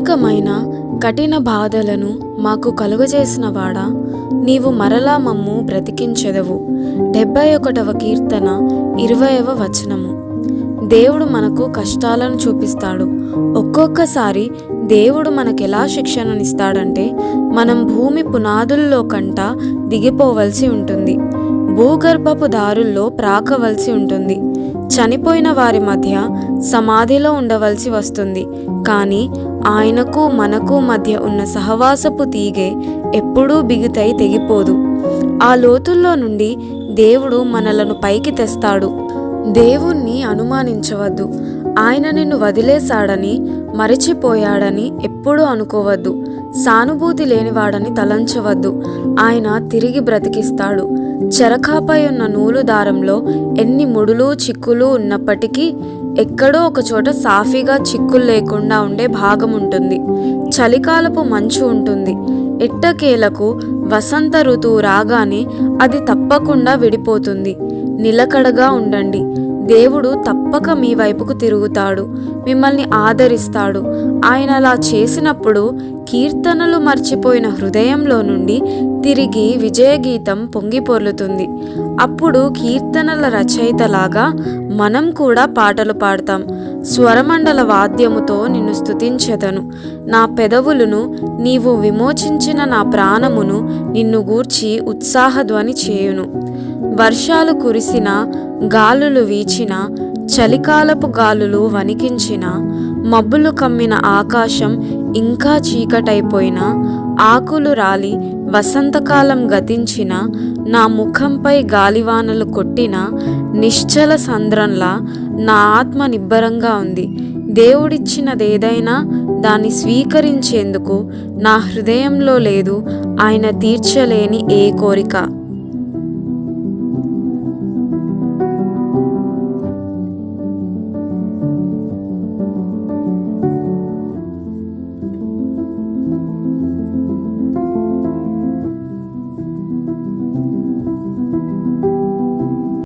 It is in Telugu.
అనేకమైన కఠిన బాధలను మాకు కలుగజేసిన వాడా, నీవు మరలా మమ్ము బ్రతికించెదవు. 71వ కీర్తన 20వ వచనము. దేవుడు మనకు కష్టాలను చూపిస్తాడు. ఒక్కొక్కసారి దేవుడు మనకెలా శిక్షణనిస్తాడంటే, మనం భూమి పునాదుల్లో కంట దిగిపోవలసి ఉంటుంది. భూగర్భపు దారుల్లో ప్రాకవలసి ఉంటుంది. చనిపోయిన వారి మధ్య సమాధిలో ఉండవలసి వస్తుంది. కానీ ఆయనకు మనకు మధ్య ఉన్న సహవాసపు తీగె ఎప్పుడూ బిగుతై తెగిపోదు. ఆ లోతుల్లో నుండి దేవుడు మనలను పైకి తెస్తాడు. దేవుణ్ణి అనుమానించవద్దు. ఆయన నిన్ను వదిలేశాడని, మరచిపోయాడని ఎప్పుడూ అనుకోవద్దు. సానుభూతి లేనివాడని తలంచవద్దు. ఆయన తిరిగి బ్రతికిస్తాడు. చెరకాపై ఉన్న నూలు దారంలో ఎన్ని ముడులు చిక్కులు ఉన్నప్పటికీ ఎక్కడో ఒకచోట సాఫీగా చిక్కులు లేకుండా ఉండే భాగం ఉంటుంది. చలికాలపు మంచు ఉంటుంది. ఎట్టకేలకు వసంత ఋతువు రాగానే అది తప్పకుండా విడిపోతుంది. నిలకడగా ఉండండి. దేవుడు తప్పక మీ వైపుకు తిరుగుతాడు, మిమ్మల్ని ఆదరిస్తాడు. ఆయన అలా చేసినప్పుడు కీర్తనలు మర్చిపోయిన హృదయంలో నుండి తిరిగి విజయగీతం పొంగి పొర్లుతుంది. అప్పుడు కీర్తనల రచయితలాగా మనం కూడా పాటలు పాడతాం. స్వరమండల వాద్యముతో నిన్ను స్తుతించెదను. నా పెదవులను, నీవు విమోచించిన నా ప్రాణమును నిన్ను గూర్చి ఉత్సాహధ్వని చేయును. వర్షాలు కురిసిన, గాలులు వీచిన, చలికాలపు గాలులు వణికించిన, మబ్బులు కమ్మిన ఆకాశం ఇంకా చీకటైపోయిన, ఆకులు రాలి వసంతకాలం గతించిన, నా ముఖంపై గాలివానలు కొట్టిన, నిశ్చల సంద్రంలా నా ఆత్మ నిబ్బరంగా ఉంది. దేవుడిచ్చినదేదైనా దాన్ని స్వీకరించేందుకు నా హృదయంలో లేదు ఆయన తీర్చలేని ఏ కోరిక.